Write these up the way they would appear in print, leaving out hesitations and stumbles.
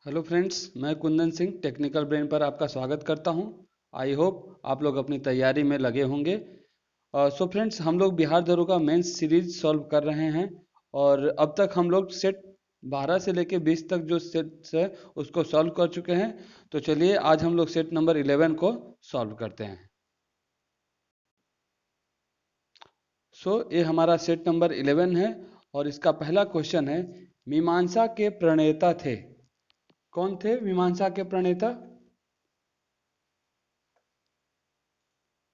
Hello friends, मैं Kundan Singh technical brain पर आपका स्वागत करता हूं। आई होप आप लोग अपनी तैयारी में लगे होंगे। सो फ्रेंड्स, हम लोग बिहार दरोगा मेंस सीरीज सॉल्व कर रहे हैं और अब तक हम लोग सेट 12 से लेके 20 तक जो सेट्स है उसको सॉल्व कर चुके हैं। तो चलिए आज हम लोग सेट नंबर 11 को सॉल्व करते हैं। ये हमारा सेट नंबर 11 है और इसका पहला क्वेश्चन है, मीमांसा के प्रणेता थे। कौन थे मीमांसा के प्रणेता?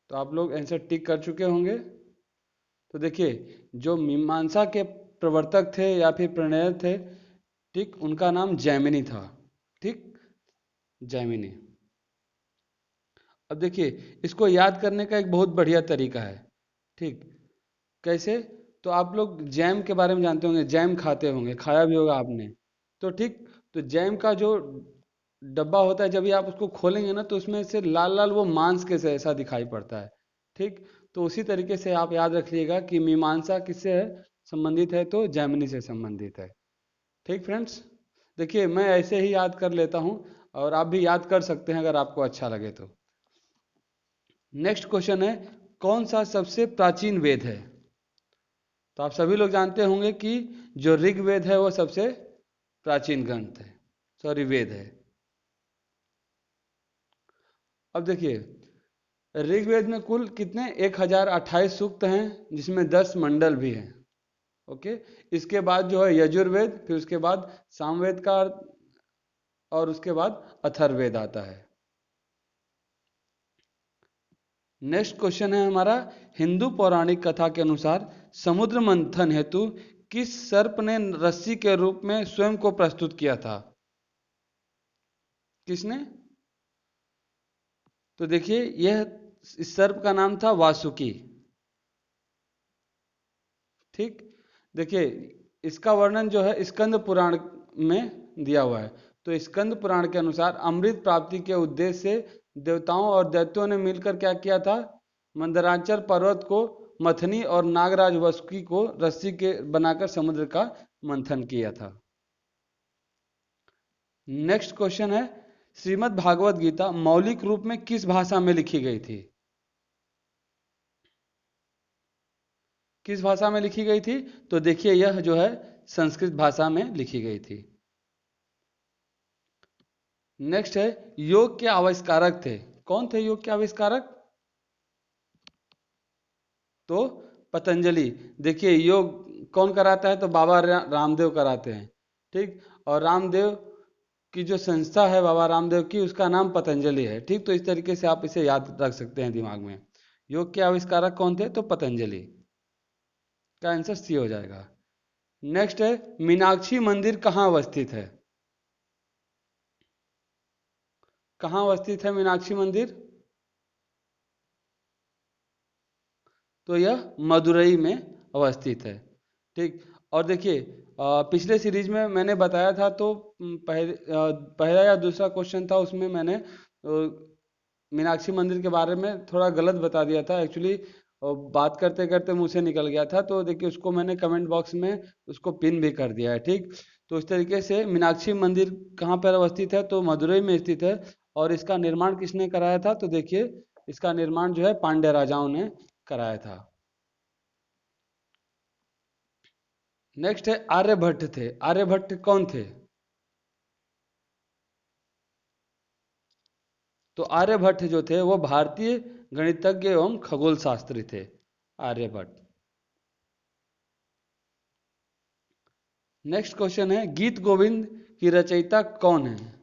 तो आप लोग आंसर टिक कर चुके होंगे। तो देखिए, जो मीमांसा के प्रवर्तक थे या फिर प्रणेता थे, ठीक, उनका नाम जैमिनी था। ठीक, जैमिनी। अब देखिए, इसको याद करने का एक बहुत बढ़िया तरीका है। ठीक, कैसे? तो आप लोग जैम के बारे में जानते होंगे, जैम खाते होंगे, खाया भी होगा आपने। तो ठीक, तो जैम का जो डब्बा होता है, जब भी आप उसको खोलेंगे ना तो उसमें से लाल लाल वो मांस के से ऐसा दिखाई पड़ता है। ठीक, तो उसी तरीके से आप याद रखिएगा कि मीमांसा किससे है संबंधित है, तो जैमिनी से संबंधित है। ठीक फ्रेंड्स, देखिए मैं ऐसे ही याद कर लेता हूँ और आप भी याद कर सकते हैं अगर आपको अच्छा लगे तो। नेक्स्ट क्वेश्चन है, कौन सा सबसे प्राचीन वेद है? तो आप सभी लोग जानते होंगे कि जो ऋग्वेद है वो सबसे प्राचीन ग्रंथ है, सॉरी वेद है। अब देखिए, ऋग्वेद में कुल कितने 1028 सूक्त हैं, जिसमें 10 मंडल भी हैं। ओके, इसके बाद जो है यजुर्वेद, फिर उसके बाद सामवेद का, और उसके बाद अथर्ववेद आता है। नेक्स्ट क्वेश्चन है हमारा, हिंदू पौराणिक कथा के अनुसार समुद्र मंथन हेतु किस सर्प ने रस्सी के रूप में स्वयं को प्रस्तुत किया था? किसने? तो देखिए, यह इस सर्प का नाम था वासुकी। ठीक, देखिए इसका वर्णन जो है स्कंद पुराण में दिया हुआ है। तो स्कंद पुराण के अनुसार अमृत प्राप्ति के उद्देश्य से देवताओं और दैत्यों ने मिलकर क्या किया था, मंदराचल पर्वत को मथनी और नागराज वासुकी को रस्सी के बनाकर समुद्र का मंथन किया था। नेक्स्ट क्वेश्चन है, श्रीमद् भागवत गीता मौलिक रूप में किस भाषा में लिखी गई थी? किस भाषा में लिखी गई थी? तो देखिए, यह जो है संस्कृत भाषा में लिखी गई थी। नेक्स्ट है, योग के आविष्कारक थे। कौन थे योग के आविष्कारक? तो पतंजलि। देखिए, योग कौन कराता है? तो बाबा रामदेव कराते हैं। ठीक, और रामदेव की जो संस्था है बाबा रामदेव की, उसका नाम पतंजलि है। ठीक, तो इस तरीके से आप इसे याद रख सकते हैं दिमाग में। योग के आविष्कारक कौन थे? तो पतंजलि। का आंसर सी हो जाएगा। नेक्स्ट है, मीनाक्षी मंदिर कहाँ अवस्थित है? कहाँ अवस्थित है मीनाक्षी मंदिर? तो यह मदुरई में अवस्थित है। ठीक, और देखिए, पिछले सीरीज में मैंने बताया था, तो पहला या दूसरा क्वेश्चन था, उसमें मैंने मीनाक्षी मंदिर के बारे में थोड़ा गलत बता दिया था एक्चुअली। बात करते करते मुंह से निकल गया था, तो देखिए उसको मैंने कमेंट बॉक्स में उसको पिन भी कर दिया है। ठीक, तो इस तरीके से मीनाक्षी मंदिर कहाँ पर अवस्थित है? तो मदुरई में स्थित है। और इसका निर्माण किसने कराया था? तो देखिए, इसका निर्माण जो है पांड्य राजाओं ने कराया था। नेक्स्ट है, आर्यभट्ट थे। आर्यभट्ट कौन थे? तो आर्यभट्ट जो थे वो भारतीय गणितज्ञ एवं खगोल शास्त्री थे, आर्यभट्ट। नेक्स्ट क्वेश्चन है, गीत गोविंद की रचयिता कौन है?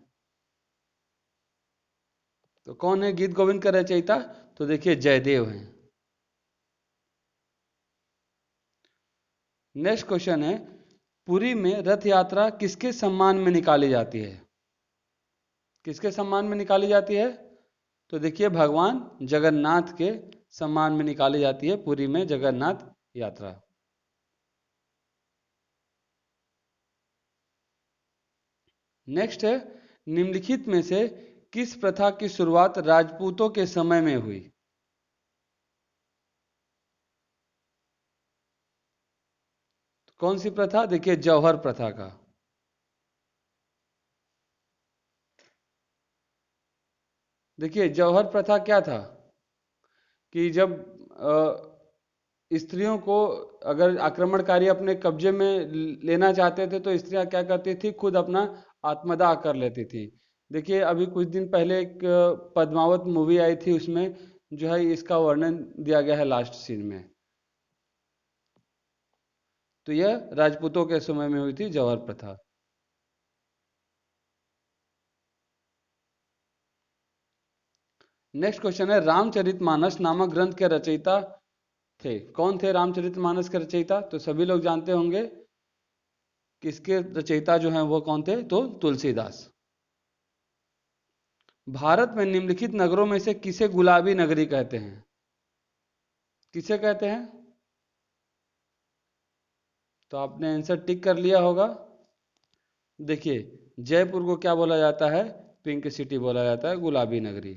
तो कौन है गीत गोविंद का रचयिता? तो देखिए, जयदेव हैं। नेक्स्ट क्वेश्चन है, पुरी में रथ यात्रा किसके सम्मान में निकाली जाती है? किसके सम्मान में निकाली जाती है? तो देखिए, भगवान जगन्नाथ के सम्मान में निकाली जाती है पुरी में जगन्नाथ यात्रा। नेक्स्ट है, निम्नलिखित में से किस प्रथा की शुरुआत राजपूतों के समय में हुई? कौन सी प्रथा? देखिए, जौहर प्रथा का। देखिए जौहर प्रथा क्या था कि जब स्त्रियों को अगर आक्रमणकारी अपने कब्जे में लेना चाहते थे तो स्त्रियां क्या करती थी, खुद अपना आत्मदाह कर लेती थी। देखिए अभी कुछ दिन पहले एक पद्मावत मूवी आई थी, उसमें जो है इसका वर्णन दिया गया है लास्ट सीन में। तो यह राजपूतों के समय में हुई थी जौहर प्रथा। नेक्स्ट क्वेश्चन है, रामचरितमानस नामक ग्रंथ के रचयिता थे, कौन थे रामचरितमानस के रचयिता? तो सभी लोग जानते होंगे किसके रचयिता जो हैं वो कौन थे, तो तुलसीदास। भारत में निम्नलिखित नगरों में से किसे गुलाबी नगरी कहते हैं? किसे कहते हैं? तो आपने आंसर टिक कर लिया होगा। देखिए जयपुर को क्या बोला जाता है? पिंक सिटी बोला जाता है, गुलाबी नगरी।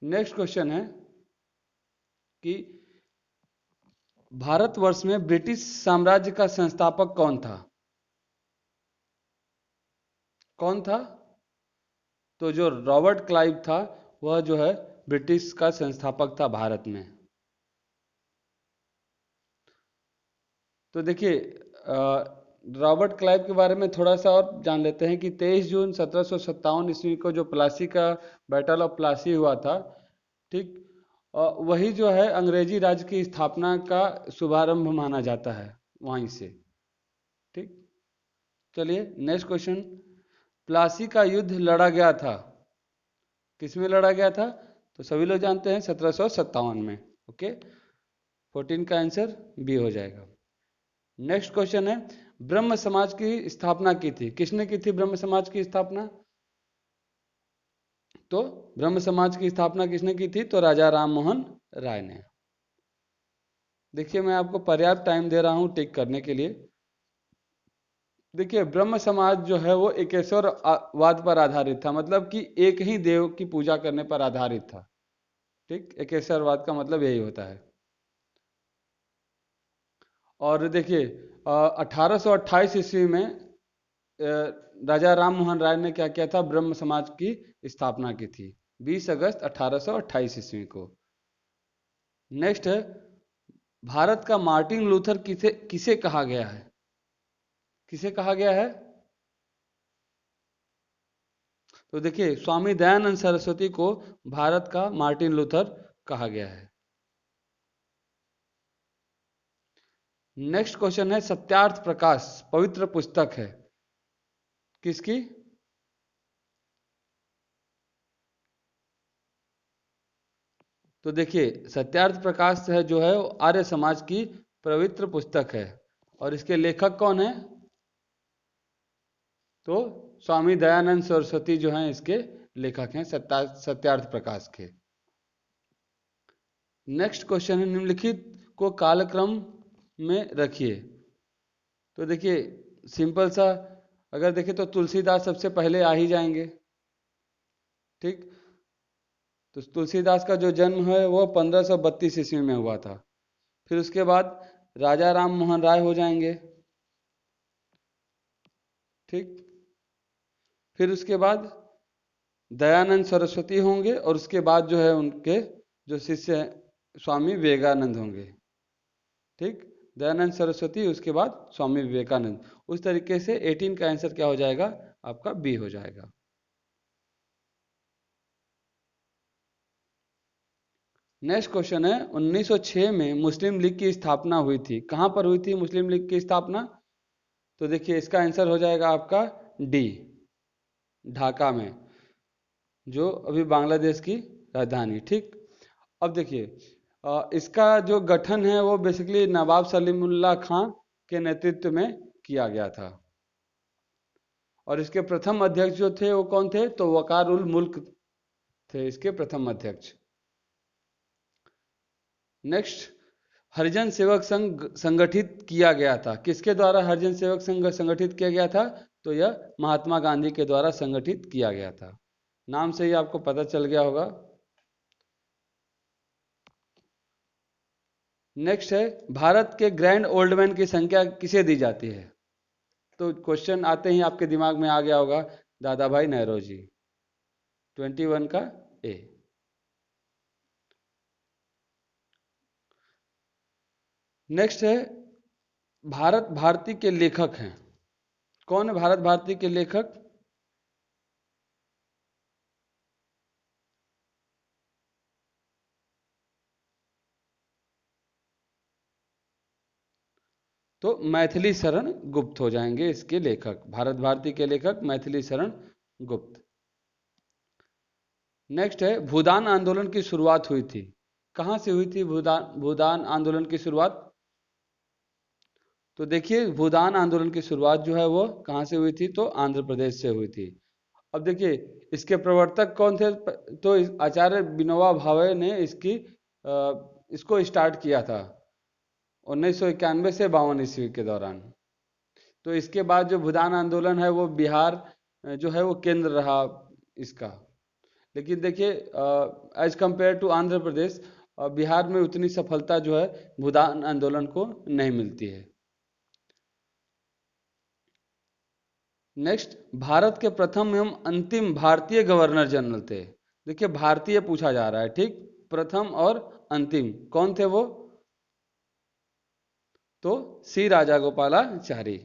नेक्स्ट क्वेश्चन है कि भारतवर्ष में ब्रिटिश साम्राज्य का संस्थापक कौन था? कौन था? तो जो रॉबर्ट क्लाइव था वह जो है ब्रिटिश का संस्थापक था भारत में। तो देखिए रॉबर्ट क्लाइव के बारे में थोड़ा सा और जान लेते हैं कि 23 जून 1757 ईस्वी को जो प्लासी का बैटल ऑफ प्लासी हुआ था, ठीक, वही जो है अंग्रेजी राज की स्थापना का शुभारंभ माना जाता है वहीं से। ठीक, चलिए नेक्स्ट क्वेश्चन, प्लासी का युद्ध लड़ा गया था, किसमें लड़ा गया था? तो सभी लोग जानते हैं 1757 में। ओके, 14 का आंसर बी हो जाएगा। नेक्स्ट क्वेश्चन है, ब्रह्म समाज की स्थापना की थी, किसने की थी ब्रह्म समाज की स्थापना? तो ब्रह्म समाज की स्थापना किसने की थी? तो राजा राम मोहन राय ने। देखिए मैं आपको पर्याप्त टाइम दे रहा हूं टिक करने के लिए। देखिए ब्रह्म समाज जो है वो एकेश्वर वाद पर आधारित था, मतलब कि एक ही देव की पूजा करने पर आधारित था। ठीक, एकेश्वरवाद का मतलब यही होता है। और देखिए 1828 ईस्वी में राजा राम मोहन राय ने क्या किया था? ब्रह्म समाज की स्थापना की थी 20 अगस्त 1828 ईस्वी को। नेक्स्ट है, भारत का मार्टिन लूथर किसे किसे कहा गया है? किसे कहा गया है? तो देखिए स्वामी दयानंद सरस्वती को भारत का मार्टिन लूथर कहा गया है। नेक्स्ट क्वेश्चन है, सत्यार्थ प्रकाश पवित्र पुस्तक है किसकी? तो देखिए सत्यार्थ प्रकाश है जो है वो आर्य समाज की पवित्र पुस्तक है, और इसके लेखक कौन है? तो स्वामी दयानंद सरस्वती जो हैं इसके लेखक हैं सत्यार्थ प्रकाश के। नेक्स्ट क्वेश्चन है, निम्नलिखित को कालक्रम में रखिए। तो देखिए सिंपल सा, अगर देखें तो तुलसीदास सबसे पहले आ ही जाएंगे। ठीक, तो तुलसीदास का जो जन्म है वो 1532 ईस्वी में हुआ था। फिर उसके बाद राजा राम मोहन राय हो जाएंगे। ठीक, फिर उसके बाद दयानंद सरस्वती होंगे, और उसके बाद जो है उनके जो शिष्य हैं स्वामी विवेकानंद होंगे। ठीक, दयानंद सरस्वती उसके बाद स्वामी विवेकानंद। उस तरीके से 18 का आंसर क्या हो जाएगा? आपका बी हो जाएगा। नेक्स्ट क्वेश्चन है, 1906 में मुस्लिम लीग की स्थापना हुई थी, कहां पर हुई थी मुस्लिम लीग की स्थापना? तो देखिए इसका आंसर हो जाएगा आपका डी, ढाका में, जो अभी बांग्लादेश की राजधानी। ठीक, अब देखिए इसका जो गठन है वो बेसिकली नवाब सलीमुल्लाह खां के नेतृत्व में किया गया था, और इसके प्रथम अध्यक्ष जो थे वो कौन थे? तो वकार उल मुल्क थे इसके प्रथम अध्यक्ष। नेक्स्ट, हरिजन सेवक संघ संगठित किया गया था, किसके द्वारा हरिजन सेवक संघ संगठित किया गया था? तो यह महात्मा गांधी के द्वारा संगठित किया गया था। नाम से ही आपको पता चल गया होगा। नेक्स्ट है, भारत के ग्रैंड ओल्ड मैन की संख्या किसे दी जाती है? तो क्वेश्चन आते ही आपके दिमाग में आ गया होगा दादा भाई नौरोजी। 21 का ए। नेक्स्ट है भारत भारती के लेखक हैं। कौन है भारत भारती के लेखक? तो मैथिली शरण गुप्त हो जाएंगे इसके लेखक। भारत भारती के लेखक मैथिली शरण गुप्त। नेक्स्ट है भूदान आंदोलन की शुरुआत हुई थी। कहाँ से हुई थी भूदान भूदान आंदोलन की शुरुआत? तो देखिए भूदान आंदोलन की शुरुआत जो है वो कहाँ से हुई थी? तो आंध्र प्रदेश से हुई थी। अब देखिए इसके प्रवर्तक कौन थे? तो आचार्य विनोबा भावे ने इसको स्टार्ट किया था 1991 से 52 ईस्वी के दौरान। तो इसके बाद जो भूदान आंदोलन है वो बिहार जो है वो केंद्र रहा इसका। लेकिन देखिए as compare to Andhra Pradesh, Bihar में उतनी सफलता जो है भूदान आंदोलन को नहीं मिलती है। नेक्स्ट, भारत के प्रथम एवं अंतिम भारतीय गवर्नर जनरल थे। देखिए भारतीय पूछा जा रहा है, ठीक। प्रथम और अंतिम कौन थे वो? तो सी राजागोपालाचारी।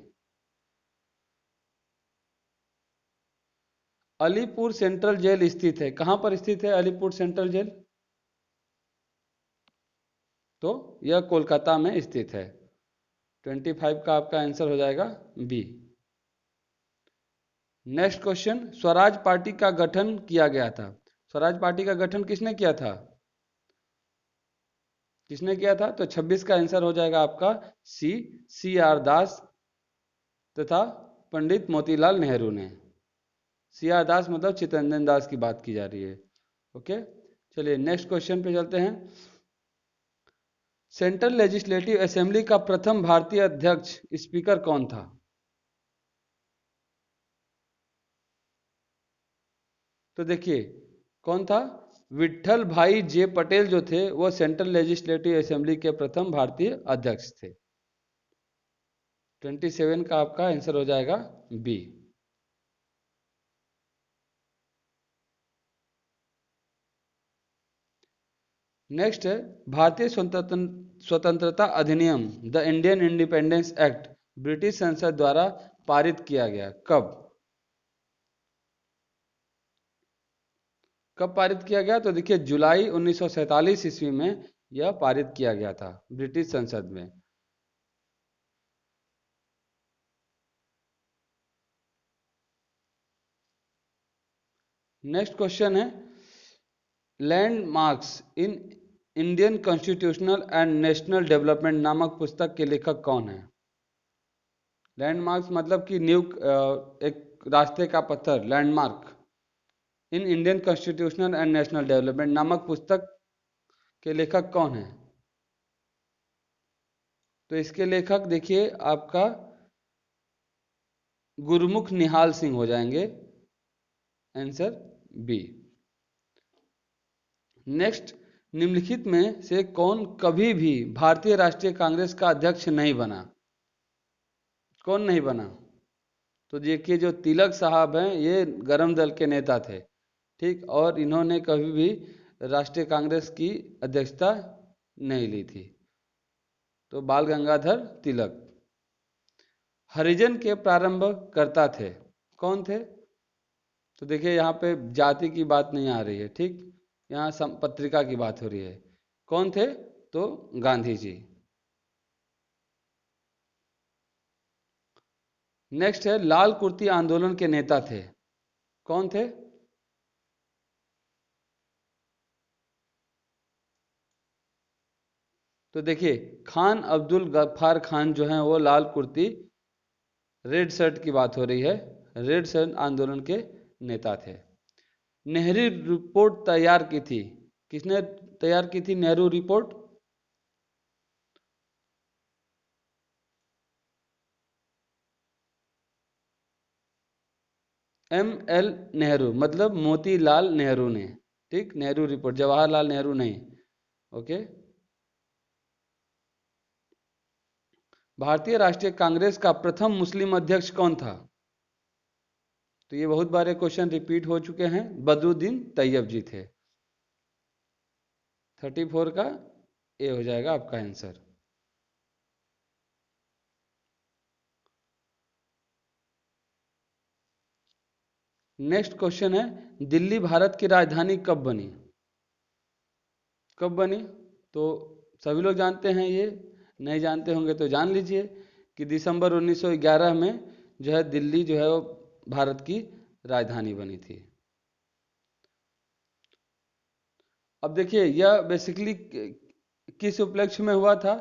अलीपुर सेंट्रल जेल स्थित है। कहां पर स्थित है अलीपुर सेंट्रल जेल? तो यह कोलकाता में स्थित है। 25 का आपका आंसर हो जाएगा B. Next question, Swaraj party का गठन किया गया था। स्वराज पार्टी का गठन किसने किया था? किसने किया था? तो 26 का आंसर हो जाएगा आपका सी, सी आर दास तथा पंडित मोतीलाल नेहरू ने। सी आर दास मतलब चित्तरंजन दास की बात की जा रही है। ओके, चलिए नेक्स्ट क्वेश्चन पे चलते हैं। सेंट्रल लेजिस्लेटिव असेंबली का प्रथम भारतीय अध्यक्ष स्पीकर कौन था? तो देखिए कौन था? विट्ठल भाई जे पटेल जो थे वो सेंट्रल लेजिस्लेटिव असेंबली के प्रथम भारतीय अध्यक्ष थे। 27 का आपका आंसर हो जाएगा बी। नेक्स्ट है भारतीय स्वतंत्रता अधिनियम the Indian independence act British संसद द्वारा पारित किया गया कब? कब पारित किया गया? तो देखिए जुलाई 1947 ईस्वी में यह पारित किया गया था ब्रिटिश संसद में। नेक्स्ट क्वेश्चन है landmarks in Indian constitutional and national development नामक पुस्तक के लेखक कौन है? लैंडमार्क्स मतलब कि न्यू एक रास्ते का पत्थर, landmark in Indian constitutional and national development नामक पुस्तक के लेखक कौन है? तो इसके लेखक देखिए आपका गुरमुख निहाल सिंह हो जाएंगे। Answer B. नेक्स्ट, निम्नलिखित में से कौन कभी भी भारतीय राष्ट्रीय कांग्रेस का अध्यक्ष नहीं बना? कौन नहीं बना? तो देखिए जो तिलक साहब हैं ये गरम दल के नेता थे, ठीक, और इन्होंने कभी भी राष्ट्रीय कांग्रेस की अध्यक्षता नहीं ली थी। तो बाल गंगाधर तिलक। हरिजन के प्रारंभकर्ता थे, कौन थे? तो देखिए यहाँ पे जाति की बात नहीं आ रही है, ठीक, यहाँ पत्रिका की बात हो रही है। कौन थे? तो गांधी जी। नेक्स्ट है लाल कुर्ती आंदोलन के नेता थे, कौन थे? तो देखिए खान अब्दुल गफ्फार खान जो हैं वो लाल कुर्ती रेड शर्ट की बात हो रही है, रेड शर्ट आंदोलन के नेता थे। नेहरू रिपोर्ट तैयार की थी, किसने तैयार की थी Nehru report? M L Nehru मतलब मोतीलाल नेहरू ने, ठीक, नेहरू रिपोर्ट, जवाहरलाल नेहरू नहीं। ओके, भारतीय राष्ट्रीय कांग्रेस का प्रथम मुस्लिम अध्यक्ष कौन था? तो ये बहुत बार क्वेश्चन रिपीट हो चुके हैं, बदरुद्दीन तैयब जी थे। 34 का ए हो जाएगा आपका आंसर। नेक्स्ट क्वेश्चन है, दिल्ली भारत की राजधानी कब बनी? कब बनी? तो सभी लोग जानते हैं, ये नहीं जानते होंगे तो जान लीजिए कि दिसंबर 1911 में जो है दिल्ली जो है वो भारत की राजधानी बनी थी। अब देखिए यह बेसिकली किस उपलक्ष्य में हुआ था?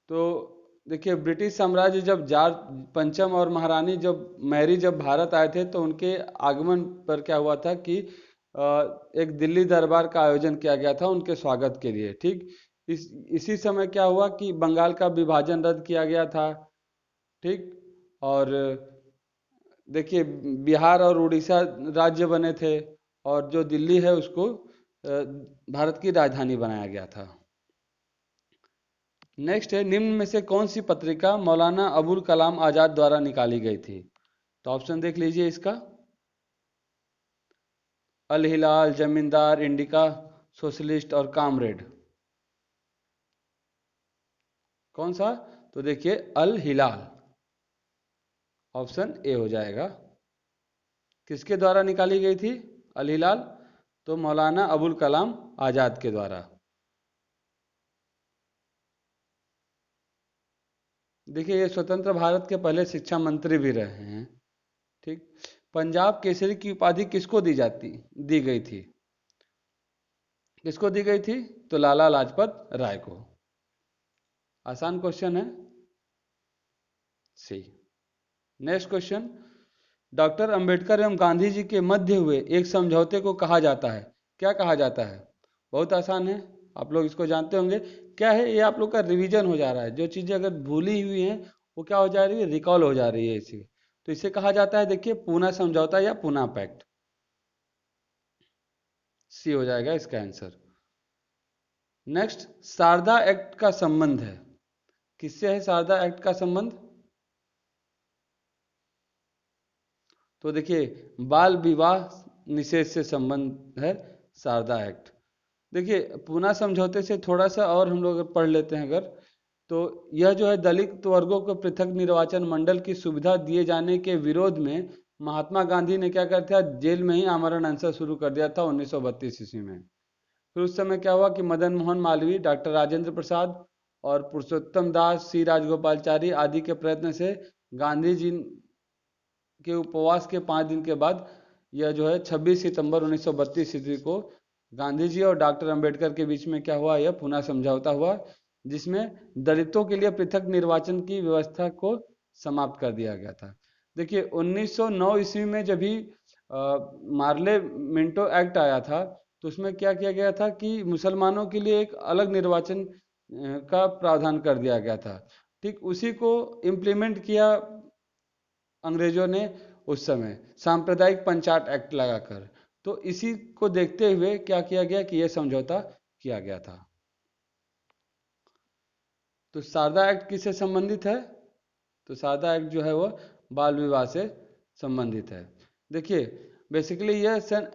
तो देखिए ब्रिटिश साम्राज्य जब जॉर्ज पंचम और महारानी जब मैरी जब भारत आए थे तो उनके आगमन पर क्या हुआ था कि एक दिल्ली दरबार का आयोजन किया गया था उनके स्वागत के लिए। ठीक, इसी समय क्या हुआ कि बंगाल का विभाजन रद्द किया गया था। ठीक, और देखिए बिहार और उड़ीसा राज्य बने थे और जो दिल्ली है उसको भारत की राजधानी बनाया गया था। नेक्स्ट है, निम्न में से कौन सी पत्रिका मौलाना अबुल कलाम आजाद द्वारा निकाली गई थी? तो ऑप्शन देख लीजिए इसका, अल हिलाल, जमींदार, इंडिका, सोशलिस्ट और कामरेड। कौन सा? तो देखिए अल हिलाल, ऑप्शन ए हो जाएगा। किसके द्वारा निकाली गई थी अल हिलाल? तो मौलाना अबुल कलाम आजाद के द्वारा। देखिए ये स्वतंत्र भारत के पहले शिक्षा मंत्री भी रहे हैं। ठीक, पंजाब केसरी की उपाधि किसको दी गई थी? किसको दी गई थी? तो लाला लाजपत राय को। आसान क्वेश्चन है। सी। नेक्स्ट क्वेश्चन, डॉक्टर अंबेडकर एवं गांधी जी के मध्य हुए एक समझौते को कहा जाता है, क्या कहा जाता है? बहुत आसान है, आप लोग इसको जानते होंगे। क्या है ये? आप लोग का रिवीजन हो जा रहा है, जो चीजें अगर भूली हुई हैं वो क्या हो जा रही है, रिकॉल हो जा रही है इसी। तो इसे कहा जाता है, देखिए पूना समझौता या पूना पैक्ट। सी हो जाएगा इसका आंसर। नेक्स्ट, शारदा एक्ट का संबंध है, किससे है शारदा एक्ट का संबंध? तो देखिए बाल विवाह निषेध से संबंध है शारदा एक्ट। देखिए पूना समझौते से थोड़ा सा और हम लोग पढ़ लेते हैं अगर, तो यह जो है दलित वर्गों को पृथक निर्वाचन मंडल की सुविधा दिए जाने के विरोध में महात्मा गांधी ने क्या कर दिया, जेल में ही आमरण अनशन शुरू कर दिया था 1932 ईस्वी में। फिर उस समय क्या हुआ कि मदन मोहन मालवीय, डॉक्टर राजेंद्र प्रसाद और पुरुषोत्तम दास, सी राजगोपालचारी आदि के प्रयत्न से गांधी जी के उपवास के 5 दिन के बाद यह जो है 26 सितंबर 1932 ईस्वी को गांधी जी और डॉक्टर अंबेडकर के बीच में क्या हुआ, यह पुनः समझौता हुआ, जिसमें दलितों के लिए पृथक निर्वाचन की व्यवस्था को समाप्त कर दिया गया था। देखिए 1909 ईस्वी में जब भी मार्ले मिंटो एक्ट आया था तो उसमें क्या किया गया था कि मुसलमानों के लिए एक अलग निर्वाचन का प्रावधान कर दिया गया था। ठीक उसी को इम्प्लीमेंट किया अंग्रेजों ने उस समय सांप्रदायिक पंचायत एक्ट लगाकर। तो इसी को देखते हुए क्या किया गया कि यह समझौता किया गया था। तो शारदा एक्ट किससे संबंधित है? तो शारदा एक्ट जो है वो बाल विवाह से संबंधित है। देखिए बेसिकली यह सन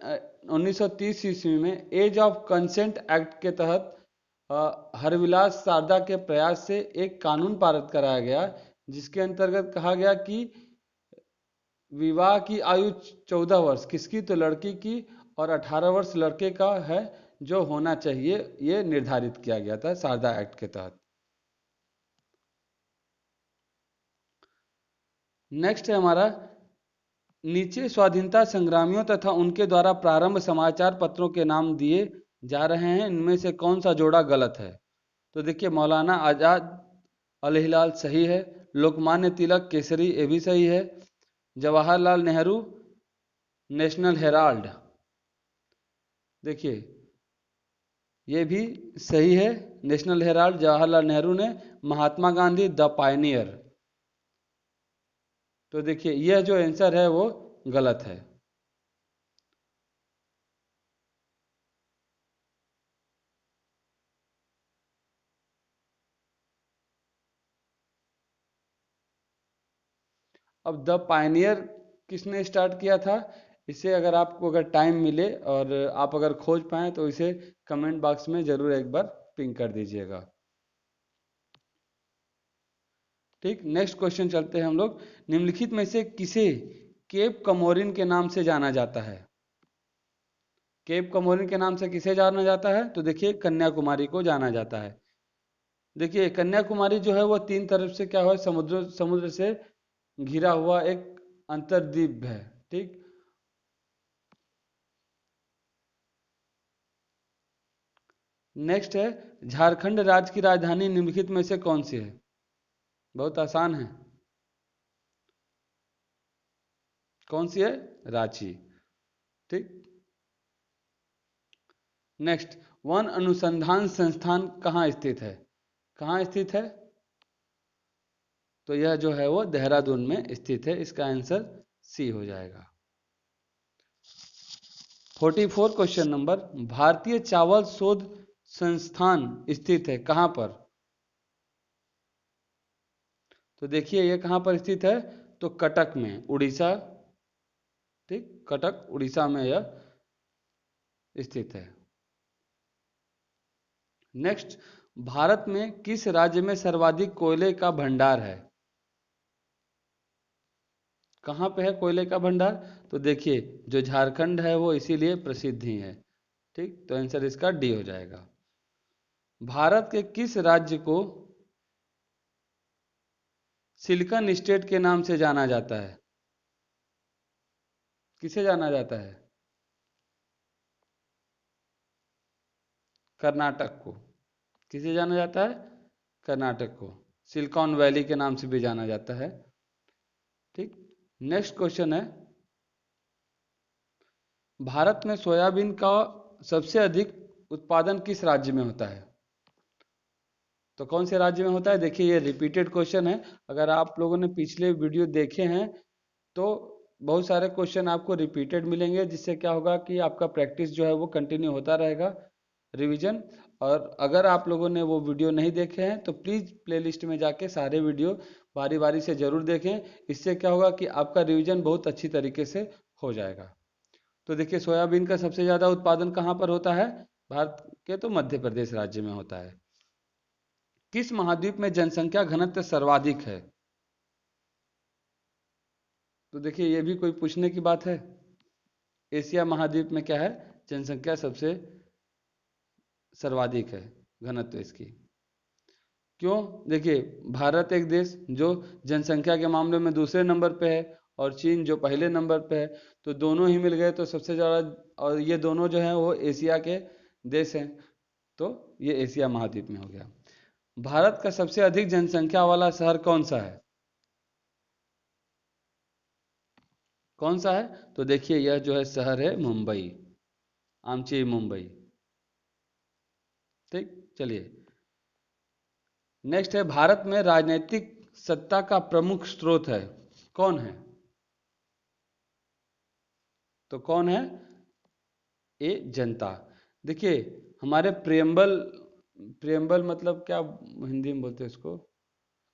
1930 ईस्वी में एज ऑफ कंसेंट एक्ट के तहत हरविलास शारदा के प्रयास से एक कानून पारित कराया गया, जिसके अंतर्गत कहा गया कि विवाह की आयु 14 वर्ष किसकी, तो लड़की की, और 18 वर्ष लड़के का है जो होना चाहिए, ये निर्धारित किया गया था शारदा एक्ट के तहत। नेक्स्ट है हमारा, नीचे स्वाधीनता संग्रामियों तथा उनके द्वारा प्रारंभ समाचार पत्रों के नाम दिए जा रहे हैं, इनमें से कौन सा जोड़ा गलत है? तो देखिए मौलाना आजाद, अल हिलाल सही है, लोकमान्य तिलक केसरी ये भी सही है, जवाहरलाल नेहरू नेशनल हेराल्ड, देखिए ये भी सही है, नेशनल हेराल्ड जवाहरलाल नेहरू ने, महात्मा गांधी द पायनियर। तो देखिए यह जो आंसर है वो गलत है। अब द पायनियर किसने स्टार्ट किया था? इसे अगर आपको अगर टाइम मिले और आप अगर खोज पाएँ तो इसे कमेंट बॉक्स में ज़रूर एक बार पिंग कर दीजिएगा। ठीक, नेक्स्ट क्वेश्चन चलते हैं हम लोग। निम्नलिखित में से किसे केप कमोरिन के नाम से जाना जाता है? केप कमोरिन के नाम से किसे जाना जाता है? तो देखिए कन्याकुमारी को जाना जाता है। देखिए कन्याकुमारी जो है वो तीन तरफ से क्या हुआ, समुद्र समुद्र से घिरा हुआ एक अंतर्द्वीप है। ठीक, नेक्स्ट है, झारखंड राज्य की राजधानी निम्नलिखित में से कौन सी है? बहुत आसान है, कौन सी है? रांची। ठीक, नेक्स्ट, वन अनुसंधान संस्थान कहाँ स्थित है? कहाँ स्थित है? तो यह जो है वो देहरादून में स्थित है। इसका आंसर सी हो जाएगा। 44 क्वेश्चन नंबर, भारतीय चावल शोध संस्थान स्थित है कहाँ पर? तो देखिए ये कहाँ पर स्थित है? तो कटक में, उड़ीसा। ठीक, कटक उड़ीसा में यह स्थित है। नेक्स्ट, भारत में किस राज्य में सर्वाधिक कोयले का भंडार है? कहाँ पे है कोयले का भंडार? तो देखिए जो झारखंड है वो इसीलिए प्रसिद्ध ही है। ठीक, तो आंसर इसका डी हो जाएगा। भारत के किस राज्य को सिलिकन स्टेट के नाम से जाना जाता है? किसे जाना जाता है? कर्नाटक को। किसे जाना जाता है? कर्नाटक को सिलिकॉन वैली के नाम से भी जाना जाता है। ठीक, नेक्स्ट क्वेश्चन है, भारत में सोयाबीन का सबसे अधिक उत्पादन किस राज्य में होता है? तो कौन से राज्य में होता है? देखिए ये रिपीटेड क्वेश्चन है। अगर आप लोगों ने पिछले वीडियो देखे हैं तो बहुत सारे क्वेश्चन आपको रिपीटेड मिलेंगे, जिससे क्या होगा कि आपका प्रैक्टिस जो है वो कंटिन्यू होता रहेगा, रिवीजन। और अगर आप लोगों ने वो वीडियो नहीं देखे हैं तो प्लीज़ प्लेलिस्ट में जाके सारे वीडियो बारी बारी से ज़रूर देखें। इससे क्या होगा कि आपका रिवीजन बहुत अच्छी तरीके से हो जाएगा। तो देखिए सोयाबीन का सबसे ज़्यादा उत्पादन कहाँ पर होता है? भारत के तो मध्य प्रदेश राज्य में होता है। किस महाद्वीप में जनसंख्या घनत्व सर्वाधिक है? तो देखिए ये भी कोई पूछने की बात है। एशिया महाद्वीप में क्या है? जनसंख्या सबसे सर्वाधिक है, घनत्व इसकी। क्यों? देखिए भारत एक देश जो जनसंख्या के मामले में दूसरे नंबर पे है और चीन जो पहले नंबर पे है, तो दोनों ही मिल गए तो सबसे ज़्यादा, और ये दोनों जो हैं वो एशिया के देश हैं, तो ये एशिया महाद्वीप में हो गया। भारत का सबसे अधिक जनसंख्या वाला शहर कौन सा है? कौन सा है? तो देखिए यह जो है शहर है मुंबई, आमची मुंबई। ठीक, चलिए नेक्स्ट है, भारत में राजनीतिक सत्ता का प्रमुख स्रोत है, कौन है? तो कौन है? ए जनता। देखिए हमारे प्रियम्बल, प्रियम्बल मतलब क्या हिंदी में बोलते हैं इसको?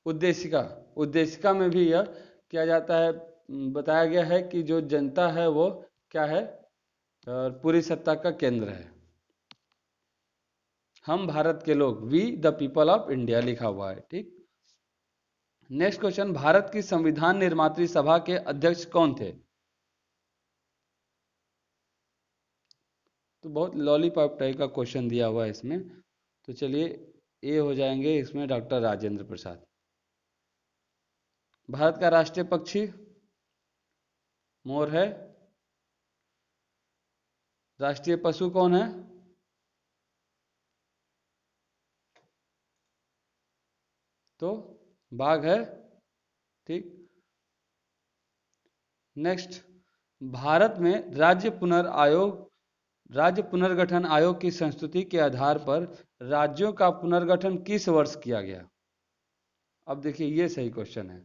उद्देशिका। उद्देशिका में भी यह किया जाता है, बताया गया है कि जो जनता है वो क्या है, और पूरी सत्ता का केंद्र है। हम भारत के लोग, we the people of India लिखा हुआ है। ठीक, नेक्स्ट क्वेश्चन, भारत की संविधान निर्मात्री सभा के अध्यक्ष कौन थे? तो बहुत लॉलीपॉप टाइप का क्वेश्चन दिया हुआ है इसमें, तो चलिए ए हो जाएंगे इसमें डॉक्टर राजेंद्र प्रसाद। भारत का राष्ट्रीय पक्षी मोर है। राष्ट्रीय पशु कौन है? तो बाघ है। ठीक, नेक्स्ट, भारत में राज्य पुनर्गठन आयोग की संस्तुति के आधार पर राज्यों का पुनर्गठन किस वर्ष किया गया? अब देखिए ये सही क्वेश्चन है,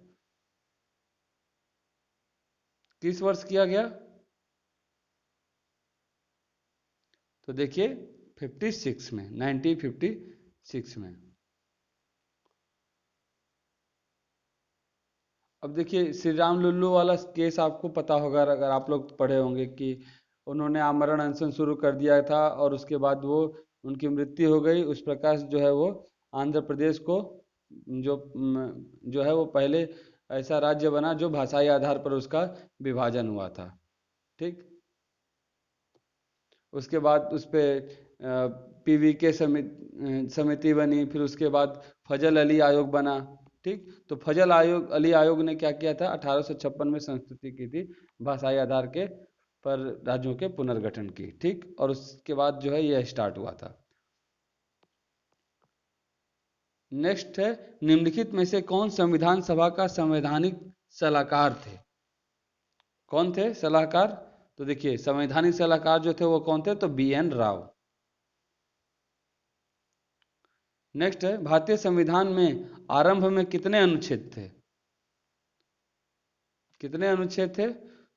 किस वर्ष किया गया? तो देखिए 56 में, 1956 में। अब देखिए श्री राम लुल्लू वाला केस आपको पता होगा, अगर आप लोग पढ़े होंगे कि उन्होंने आमरण अनशन शुरू कर दिया था और उसके बाद वो उनकी मृत्यु हो गई। उस प्रकार से जो है वो आंध्र प्रदेश को जो है वो पहले ऐसा राज्य बना जो भाषाई आधार पर उसका विभाजन हुआ था। ठीक। उसके बाद उस पे पीवी के समिति बनी, फिर उसके बाद फजल अली आयोग बना। ठीक। तो अली आयोग ने क्या किया था, 1856 में संस्तुति की थी भाषाई आधार के पर राज्यों के पुनर्गठन की। ठीक। और उसके बाद जो है यह स्टार्ट हुआ था। नेक्स्ट है, निम्नलिखित में से कौन संविधान सभा का संवैधानिक सलाहकार थे? कौन थे सलाहकार? तो देखिए संवैधानिक सलाहकार जो थे वो कौन थे, तो BN राव। नेक्स्ट है, भारतीय संविधान में आरंभ में कितने अनुच्छेद थे? कितने अनुच्छेद थे?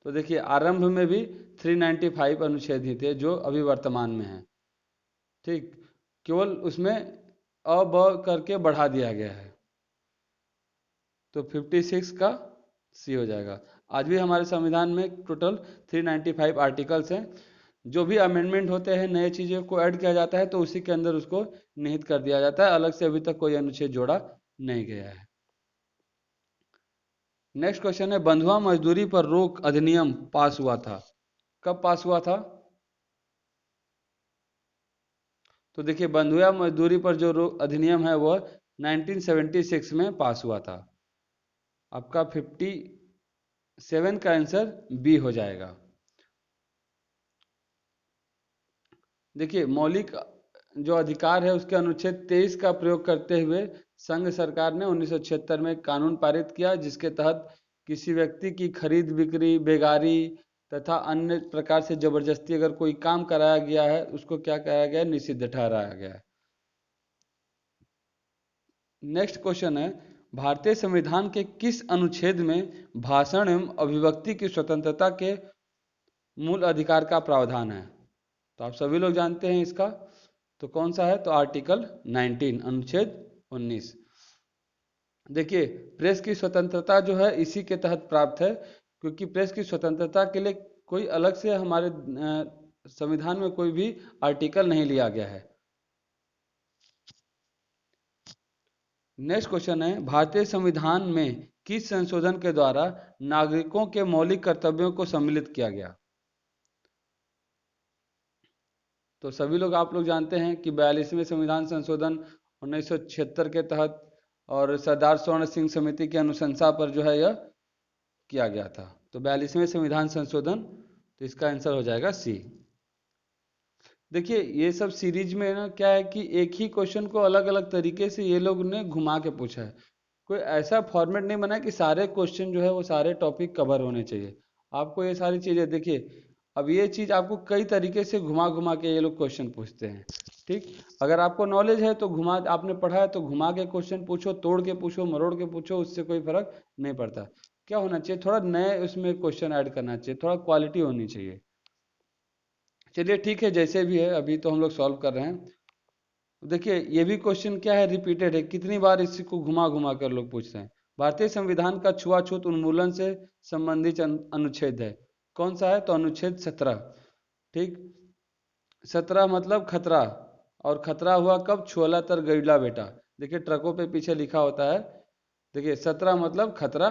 तो देखिए आरंभ में भी 395 अनुच्छेद ही थे जो अभी वर्तमान में है। ठीक। केवल उसमें अ ब करके बढ़ा दिया गया है, तो 56 का सी हो जाएगा। आज भी हमारे संविधान में टोटल 395 आर्टिकल्स हैं। जो भी अमेंडमेंट होते हैं, नए चीज़ों को ऐड किया जाता है तो उसी के अंदर उसको निहित कर दिया जाता है। अलग से अभी तक कोई अनुच्छेद जोड़ा नहीं गया है। नेक्स्ट क्वेश्चन है, बंधुआ मजदूरी पर रोक अधिनियम पास हुआ था? कब पास हुआ था? तो देखिए बंधुआ मजदूरी पर जो रोक अधिनियम है वह 1976 में पास हुआ था। आपका 57 का आंसर बी हो जाएगा। देखिए मौलिक जो अधिकार है उसके अनुच्छेद 23 का प्रयोग करते हुए संघ सरकार ने 1976 में कानून पारित किया, जिसके तहत किसी व्यक्ति की खरीद बिक्री, बेगारी तथा अन्य प्रकार से जबरदस्ती अगर कोई काम कराया गया है उसको क्या कराया गया है, निषिद्ध ठहराया गया है। नेक्स्ट क्वेश्चन है, भारतीय संविधान के किस अनुच्छेद में भाषण एवं अभिव्यक्ति की स्वतंत्रता के मूल अधिकार का प्रावधान है? तो आप सभी लोग जानते हैं इसका, तो कौन सा है, तो आर्टिकल 19 अनुच्छेद 19। देखिए प्रेस की स्वतंत्रता जो है इसी के तहत प्राप्त है, क्योंकि प्रेस की स्वतंत्रता के लिए कोई अलग से हमारे संविधान में कोई भी आर्टिकल नहीं लिया गया है। नेक्स्ट क्वेश्चन है, भारतीय संविधान में किस संशोधन के द्वारा नागरिकों के मौलिक कर्तव्यों को सम्मिलित किया गया? तो सभी लोग आप लोग जानते हैं कि 42वें संविधान संशोधन 1976 के तहत और सरदार स्वर्ण सिंह समिति की अनुशंसा पर जो है यह किया गया था। तो 42वें संविधान संशोधन, तो इसका आंसर हो जाएगा सी। देखिए ये सब सीरीज में ना क्या है कि एक ही क्वेश्चन को अलग अलग तरीके से ये लोग ने घुमा के पूछा है। कोई ऐसा फॉर्मेट नहीं बना है कि सारे क्वेश्चन जो है वो सारे टॉपिक कवर होने चाहिए। आपको ये सारी चीज़ें देखिए, अब ये चीज़ आपको कई तरीके से घुमा घुमा के ये लोग क्वेश्चन पूछते हैं। ठीक। अगर आपको नॉलेज है तो घुमा, आपने पढ़ा है तो घुमा के क्वेश्चन पूछो, तोड़ के पूछो, मरोड़ के पूछो, उससे कोई फर्क नहीं पड़ता। क्या होना चाहिए, थोड़ा नए उसमें क्वेश्चन ऐड करना चाहिए, थोड़ा क्वालिटी होनी चाहिए। चलिए ठीक है, जैसे भी है अभी तो हम लोग सॉल्व कर रहे हैं। देखिए ये भी क्वेश्चन क्या है, रिपीटेड है, कितनी बार इसी को घुमा घुमा कर लोग पूछते हैं। भारतीय संविधान का छुआछूत उन्मूलन से संबंधित अनुच्छेद है, कौन सा है, तो अनुच्छेद 17। ठीक। 17 मतलब खतरा, और खतरा हुआ कब, छुअला तर गैला बेटा। देखिए ट्रकों पे पीछे लिखा होता है। देखिए 17 मतलब खतरा।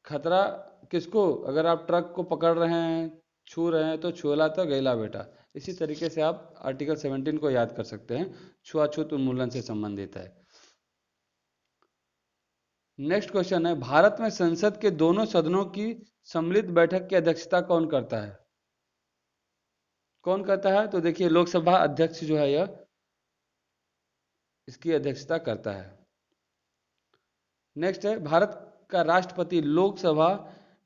खतरा किसको, अगर आप ट्रक को पकड़ रहे हैं, छू रहे हैं, तो छुअला तो गैला बेटा। इसी तरीके से आप आर्टिकल 17 को याद कर सकते हैं, छुआछूत उन्मूलन से संबंधित है। नेक्स्ट क्वेश्चन है, भारत में संसद के दोनों सदनों की सम्मिलित बैठक की अध्यक्षता कौन करता है? कौन करता है, तो देखिए लोकसभा अध्यक्ष जो है यह इसकी अध्यक्षता करता है। नेक्स्ट है, भारत का राष्ट्रपति लोकसभा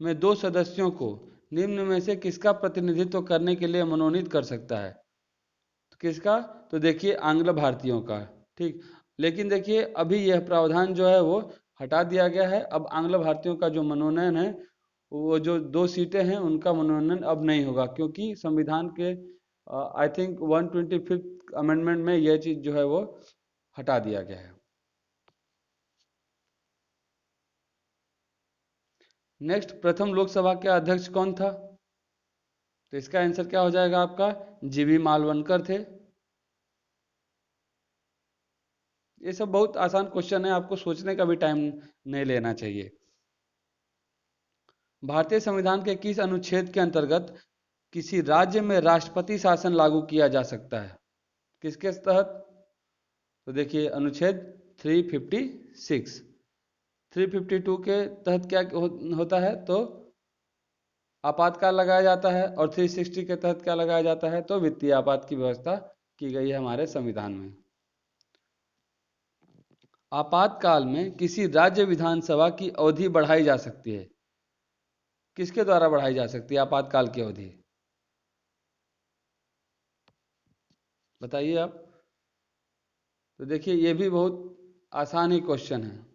में दो सदस्यों को निम्न में से किसका प्रतिनिधित्व करने के लिए मनोनीत कर सकता है? तो किसका, तो देखिए आंग्ल भारतीयों का। ठीक। लेकिन देखिए अभी यह प्रावधान जो है वो हटा दिया गया है। अब आंग्ल भारतीयों का जो मनोनयन है, वो जो दो सीटें हैं उनका मनोनयन अब नहीं होगा, क्योंकि संविधान के आई थिंक 125th अमेंडमेंट में यह चीज़ जो है वो हटा दिया गया है। नेक्स्ट, प्रथम लोकसभा के अध्यक्ष कौन था? तो इसका आंसर क्या हो जाएगा आपका? जीवी मालवणकर थे। ये सब बहुत आसान क्वेश्चन है, आपको सोचने का भी टाइम नहीं लेना चाहिए। भारतीय संविधान के किस अनुच्छेद के अंतर्गत किसी राज्य में राष्ट्रपति शासन लागू किया जा सकता है? किसके तहत? तो देखिए अनुच्छेद 356। 352 के तहत क्या होता है? तो आपातकाल लगाया जाता है, और 360 के तहत क्या लगाया जाता है? तो वित्तीय आपात की व्यवस्था की गई है हमारे संविधान में। आपातकाल में किसी राज्य विधानसभा की अवधि बढ़ाई जा सकती है। किसके द्वारा बढ़ाई जा सकती है आपातकाल की अवधि? बताइए आप। तो देखिए ये भी बहुत आसान ही क्वेश्चन है।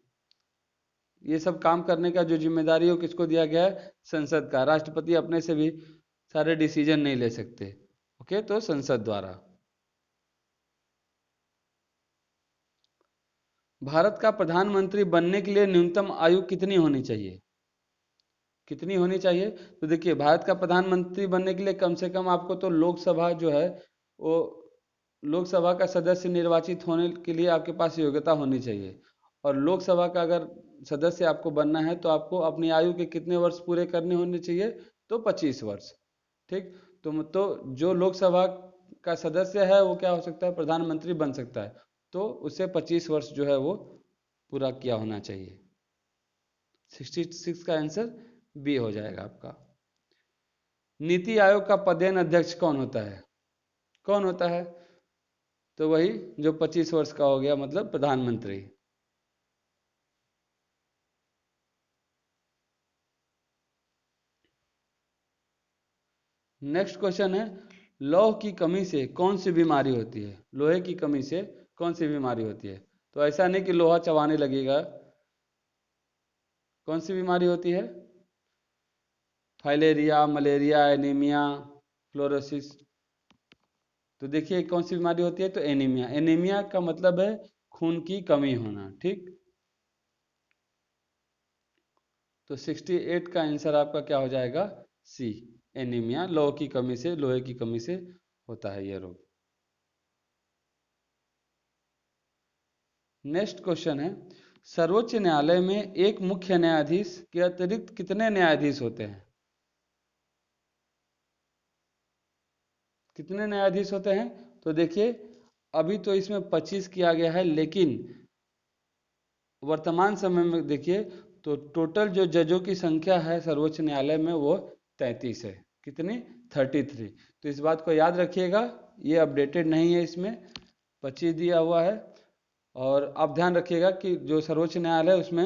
ये सब काम करने का जो जिम्मेदारी हो किसको दिया गया है? संसद का। राष्ट्रपति अपने से भी सारे डिसीजन नहीं ले सकते। ओके, तो संसद द्वारा। भारत का प्रधानमंत्री बनने के लिए न्यूनतम आयु कितनी होनी चाहिए? कितनी होनी चाहिए? तो देखिए भारत का प्रधानमंत्री बनने के लिए कम से कम आपको तो लोकसभा जो है वो, लोकसभा का सदस्य निर्वाचित होने के लिए आपके पास योग्यता होनी चाहिए। और लोकसभा का अगर सदस्य आपको बनना है तो आपको अपनी आयु के कितने वर्ष पूरे करने होने चाहिए? तो 25 वर्ष। ठीक। तो जो लोकसभा का सदस्य है वो क्या हो सकता है? प्रधानमंत्री बन सकता है। तो उसे 25 वर्ष जो है वो पूरा किया होना चाहिए। 66 का आंसर बी हो जाएगा आपका। नीति आयोग का पदेन अध्यक्ष कौन होता है? कौन होता है? तो वही जो 25 वर्ष का हो गया, मतलब प्रधानमंत्री। नेक्स्ट क्वेश्चन है, लौह की कमी से कौन सी बीमारी होती है? लोहे की कमी से कौन सी बीमारी होती है? तो ऐसा नहीं कि लोहा चबाने लगेगा। कौन सी बीमारी होती है? Filaria, malaria, anaemia, fluorosis. तो देखिए कौन सी बीमारी होती है? तो एनीमिया। एनीमिया का मतलब है खून की कमी होना। ठीक। तो 68 का आंसर आपका क्या हो जाएगा? सी, एनीमिया। लोहे की कमी से, लोहे की कमी से होता है यह रोग। नेक्स्ट क्वेश्चन है, सर्वोच्च न्यायालय में एक मुख्य न्यायाधीश के अतिरिक्त कितने न्यायाधीश होते हैं? कितने न्यायाधीश होते हैं? तो देखिए अभी तो इसमें 25 किया गया है, लेकिन वर्तमान समय में देखिए तो टोटल जो जजों की संख्या है सर्वोच्च न्यायालय में वो 33 है। कितनी? 33। तो इस बात को याद रखिएगा, ये अपडेटेड नहीं है, इसमें 25 दिया हुआ है। और आप ध्यान रखिएगा कि जो सर्वोच्च न्यायालय है उसमें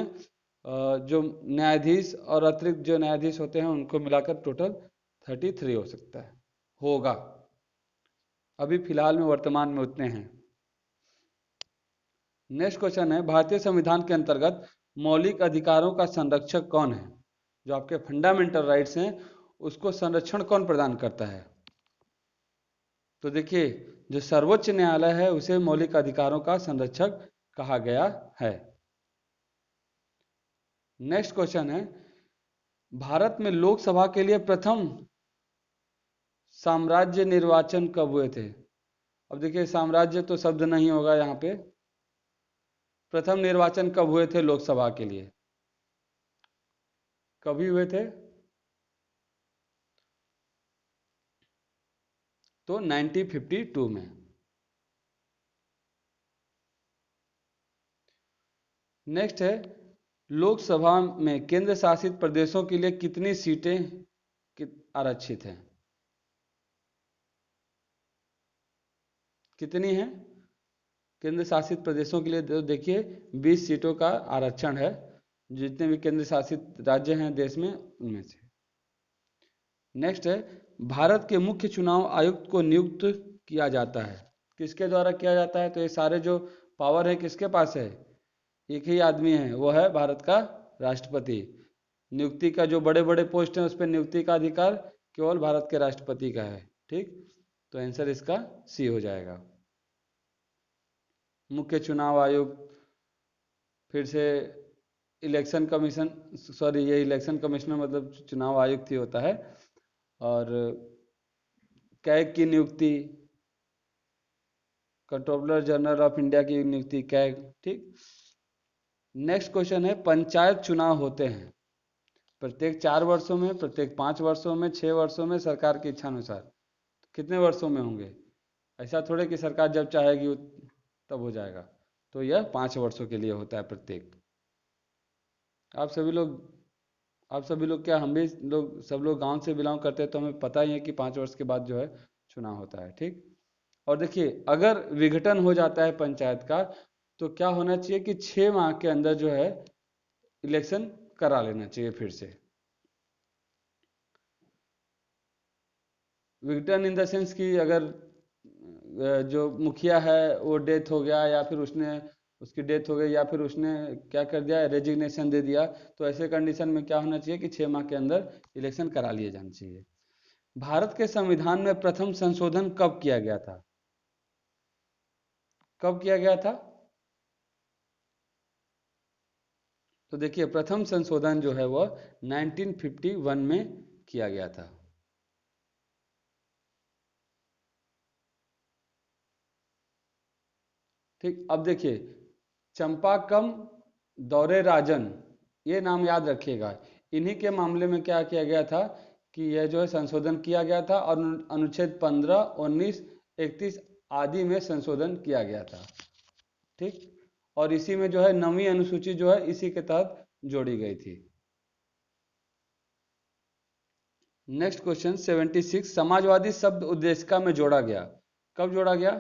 जो न्यायाधीश और अतिरिक्त जो न्यायाधीश होते हैं उनको मिलाकर टोटल 33 हो सकता है, होगा। अभी फिलहाल में वर्तमान में उतने हैं। नेक्स्ट क्वेश्चन है, भारतीय संविधान के अंतर्गत मौलिक अधिकारों का संरक्षक कौन है? जो आपके फंडामेंटल राइट्स हैं उसको संरक्षण कौन प्रदान करता है? तो देखिए जो सर्वोच्च न्यायालय है उसे मौलिक अधिकारों का संरक्षक कहा गया है। नेक्स्ट क्वेश्चन है, भारत में लोकसभा के लिए प्रथम साम्राज्य निर्वाचन कब हुए थे? अब देखिए साम्राज्य तो शब्द नहीं होगा यहाँ पे। प्रथम निर्वाचन कब हुए थे लोकसभा के लिए? कभी हुए थे? तो 1952 में। नेक्स्ट है, लोकसभा में केंद्र शासित प्रदेशों के लिए कितनी सीटें आरक्षित हैं? कितनी हैं? केंद्र शासित प्रदेशों के लिए तो देखिए 20 सीटों का आरक्षण है, जितने भी केंद्र शासित राज्य हैं देश में उनमें से। नेक्स्ट है, भारत के मुख्य चुनाव आयुक्त को नियुक्त किया जाता है, किसके द्वारा किया जाता है? तो ये सारे जो पावर है किसके पास है? एक ही आदमी है, वो है भारत का राष्ट्रपति। नियुक्ति का जो बड़े बड़े पोस्ट हैं उस पर नियुक्ति का अधिकार केवल भारत के राष्ट्रपति का है। ठीक। तो आंसर इसका सी हो जाएगा। मुख्य चुनाव आयुक्त, फिर से इलेक्शन कमीशन, सॉरी ये इलेक्शन कमिश्नर मतलब चुनाव आयुक्त ही होता है। और कैग की नियुक्ति, कंट्रोलर जनरल ऑफ इंडिया की नियुक्ति कैग। ठीक। नेक्स्ट क्वेश्चन है, पंचायत चुनाव होते हैं प्रत्येक 4 वर्षों में, प्रत्येक 5 वर्षों में, 6 वर्षों में, सरकार की इच्छा अनुसार। कितने वर्षों में होंगे? ऐसा थोड़े कि सरकार जब चाहेगी तब हो जाएगा। तो यह 5 वर्षों के लिए होता है प्रत्येक। आप सभी लोग आप सभी लोग क्या, हम भी लोग, सब लोग गांव से बिलोंग करते हैं तो हमें पता ही है कि 5 वर्ष के बाद जो है चुनाव होता है। ठीक। और देखिए, अगर विघटन हो जाता है पंचायत का तो क्या होना चाहिए कि 6 माह के अंदर जो है इलेक्शन करा लेना चाहिए फिर से। विघटन इन द सेंस कि अगर जो मुखिया है वो डेथ हो गया, या फिर उसकी डेथ हो गई, या फिर उसने क्या कर दिया, रेजिग्नेशन दे दिया, तो ऐसे कंडीशन में क्या होना चाहिए कि 6 माह के अंदर इलेक्शन करा लिए जाना चाहिए। भारत के संविधान में प्रथम संशोधन कब किया गया था? कब किया गया था? तो देखिए, प्रथम संशोधन जो है वह 1951 में किया गया था। ठीक। अब देखिए, चंपाकम दौरे राजन, ये नाम याद रखिएगा। इन्हीं के मामले में क्या किया गया था कि यह जो है संशोधन किया गया था, और अनुच्छेद 15, 19, 31 आदि में संशोधन किया गया था। ठीक। और इसी में जो है 9वीं अनुसूची जो है इसी के तहत जोड़ी गई थी। नेक्स्ट क्वेश्चन 76, समाजवादी शब्द उद्देशिका में जोड़ा गया। कब जोड़ा गया?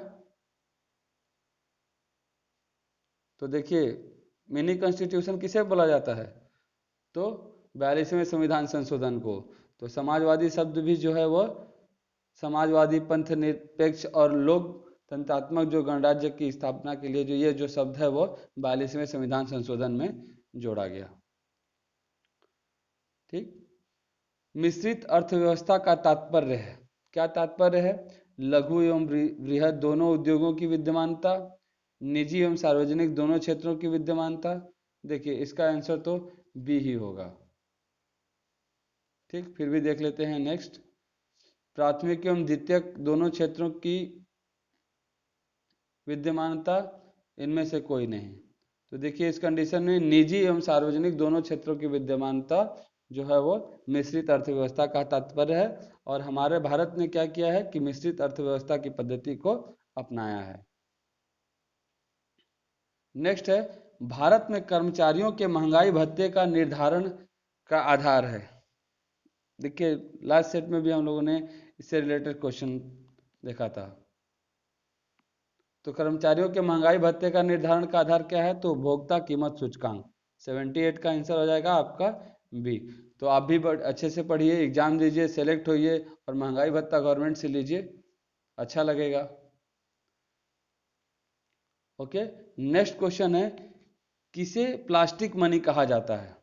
तो देखिए, मिनी कॉन्स्टिट्यूशन किसे बोला जाता है? तो 42वें संविधान संशोधन को। तो समाजवादी शब्द भी जो है वो समाजवादी, पंथ निरपेक्ष और लोकतंत्रात्मक जो गणराज्य की स्थापना के लिए जो ये जो शब्द है वो 42वें संविधान संशोधन में जोड़ा गया। ठीक। मिश्रित अर्थव्यवस्था का तात्पर्य है, क्या तात्पर्य है? लघु एवं बृहद दोनों उद्योगों की विद्यमानता, निजी एवं सार्वजनिक दोनों क्षेत्रों की विद्यमानता। देखिए, इसका आंसर तो बी ही होगा। ठीक। फिर भी देख लेते हैं नेक्स्ट, प्राथमिक एवं द्वितीयक दोनों क्षेत्रों की विद्यमानता, इनमें से कोई नहीं। तो देखिए, इस कंडीशन में निजी एवं सार्वजनिक दोनों क्षेत्रों की विद्यमानता जो है वो मिश्रित अर्थव्यवस्था का तात्पर्य है। और हमारे भारत ने क्या किया है कि मिश्रित अर्थव्यवस्था की पद्धति को अपनाया है। नेक्स्ट है, भारत में कर्मचारियों के महंगाई भत्ते का निर्धारण का आधार है। देखिए, लास्ट सेट में भी हम लोगों ने इससे रिलेटेड क्वेश्चन देखा था। तो कर्मचारियों के महंगाई भत्ते का निर्धारण का आधार क्या है? तो उपभोक्ता कीमत सूचकांक। 78 का आंसर हो जाएगा आपका बी। तो आप भी अच्छे से पढ़िए, एग्जाम दीजिए, सेलेक्ट होइए, और महंगाई भत्ता गवर्नमेंट से लीजिए, अच्छा लगेगा। ओके। नेक्स्ट क्वेश्चन है, किसे प्लास्टिक मनी कहा जाता है?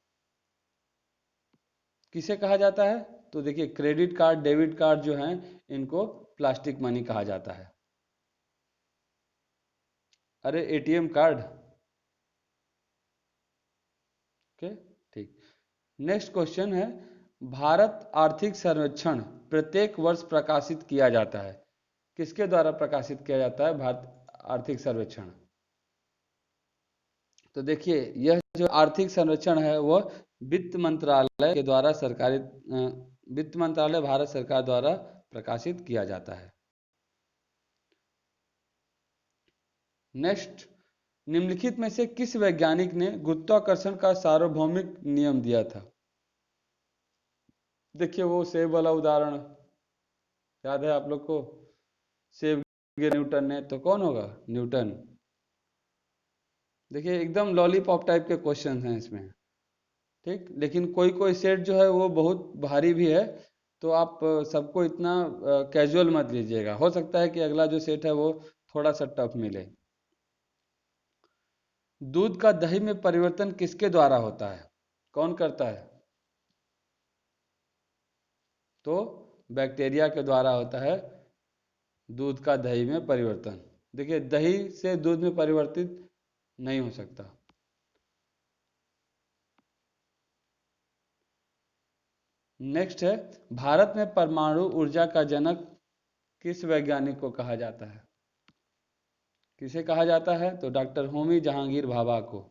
किसे कहा जाता है? तो देखिए, क्रेडिट कार्ड, डेबिट कार्ड जो हैं इनको प्लास्टिक मनी कहा जाता है। अरे, एटीएम कार्ड। ओके। ठीक। नेक्स्ट क्वेश्चन है, भारत आर्थिक सर्वेक्षण प्रत्येक वर्ष प्रकाशित किया जाता है। किसके द्वारा प्रकाशित किया जाता है भारत आर्थिक सर्वेक्षण? तो देखिए, यह जो आर्थिक सर्वेक्षण है वो वित्त मंत्रालय के द्वारा वित्त मंत्रालय भारत सरकार द्वारा प्रकाशित किया जाता है। नेक्स्ट, निम्नलिखित में से किस वैज्ञानिक ने गुरुत्वाकर्षण का सार्वभौमिक नियम दिया था? देखिए, वो सेब वाला उदाहरण याद है आप लोग को? सेब गिरा न्यूटन ने, तो कौन होगा? न्यूटन। देखिए, एकदम लॉलीपॉप टाइप के क्वेश्चन हैं इसमें। ठीक। लेकिन कोई कोई सेट जो है वो बहुत भारी भी है, तो आप सबको इतना कैजुअल मत लीजिएगा, हो सकता है कि अगला जो सेट है वो थोड़ा सा टफ मिले। दूध का दही में परिवर्तन किसके द्वारा होता है? कौन करता है? तो बैक्टीरिया के द्वारा होता है दूध का दही में परिवर्तन। देखिए, दही से दूध में परिवर्तित नहीं हो सकता। नेक्स्ट है, भारत में परमाणु ऊर्जा का जनक किस वैज्ञानिक को कहा जाता है? किसे कहा जाता है? तो डॉक्टर होमी जहांगीर भाभा को।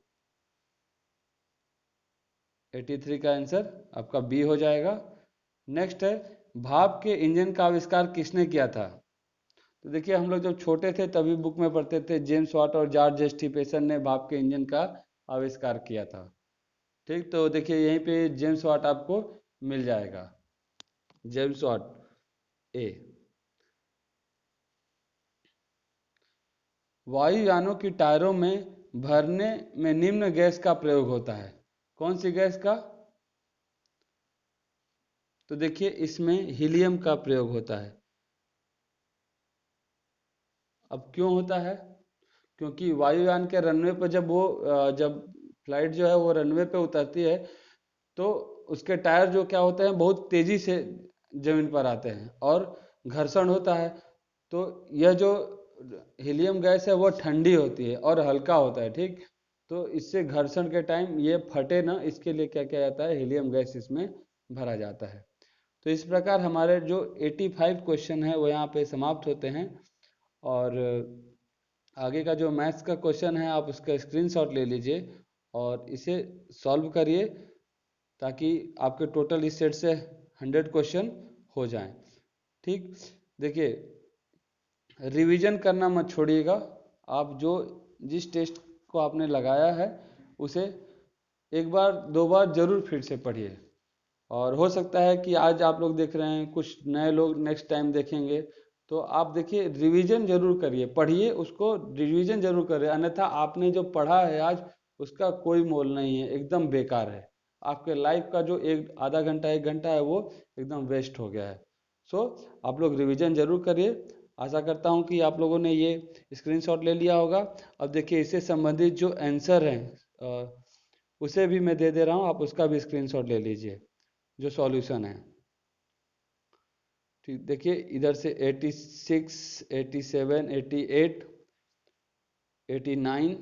83 का आंसर आपका बी हो जाएगा। नेक्स्ट है, भाप के इंजन का आविष्कार किसने किया था? तो देखिए, हम लोग जब छोटे थे तभी बुक में पढ़ते थे, जेम्स वाट और जॉर्ज स्टीफेसन ने भाप के इंजन का आविष्कार किया था। ठीक, तो देखिए यहीं पे जेम्स वाट आपको मिल जाएगा, जेम्स वाट ए। वायुयानों की टायरों में भरने में निम्न गैस का प्रयोग होता है, कौन सी गैस का? तो देखिए इसमें हीलियम का प्रयोग होता है। अब क्यों होता है? क्योंकि वायुयान के रनवे पर जब फ्लाइट जो है वो रनवे पे उतरती है, तो उसके टायर जो क्या होते हैं, बहुत तेजी से जमीन पर आते हैं और घर्षण होता है। तो यह जो हीलियम गैस है वो ठंडी होती है और हल्का होता है। ठीक, तो इससे घर्षण के टाइम ये फटे ना, इसके लिए क्या किया जाता है, हीलियम गैस इसमें भरा जाता है। तो इस प्रकार हमारे जो 85 क्वेश्चन है वो यहाँ पे समाप्त होते हैं। और आगे का जो मैथ्स का क्वेश्चन है आप उसका स्क्रीनशॉट ले लीजिए और इसे सॉल्व करिए, ताकि आपके टोटल इस सेट से 100 क्वेश्चन हो जाएं। ठीक, देखिए रिवीजन करना मत छोड़िएगा। आप जो जिस टेस्ट को आपने लगाया है उसे एक बार दो बार जरूर फिर से पढ़िए। और हो सकता है कि आज आप लोग देख रहे हैं, कुछ नए लोग नेक्स्ट टाइम देखेंगे, तो आप देखिए रिवीजन जरूर करिए, पढ़िए उसको, रिवीजन जरूर करिए, अन्यथा आपने जो पढ़ा है आज उसका कोई मोल नहीं है, एकदम बेकार है। आपके लाइफ का जो एक आधा घंटा 1 घंटा है वो एकदम वेस्ट हो गया है। सो आप लोग रिवीजन जरूर करिए। आशा करता हूँ कि आप लोगों ने ये स्क्रीनशॉट ले लिया होगा। अब देखिए इससे संबंधित जो आंसर हैं उसे भी मैं दे दे रहा हूँ, आप उसका भी स्क्रीनशॉट ले लीजिए, जो सॉल्यूशन है। ठीक, देखिए इधर से 86, 87, 88, 89,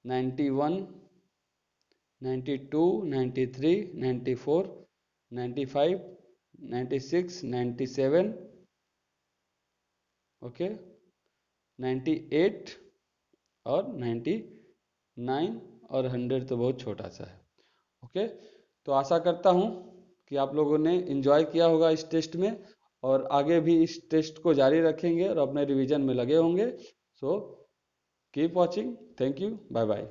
91, 92, 93, 94, 95, 96, 97, ओके, 98 और 99 और 100 तो बहुत छोटा सा है। ओके, तो आशा करता हूँ कि आप लोगों ने एंजॉय किया होगा इस टेस्ट में, और आगे भी इस टेस्ट को जारी रखेंगे और अपने रिवीजन में लगे होंगे। So keep watching, thank you, bye bye.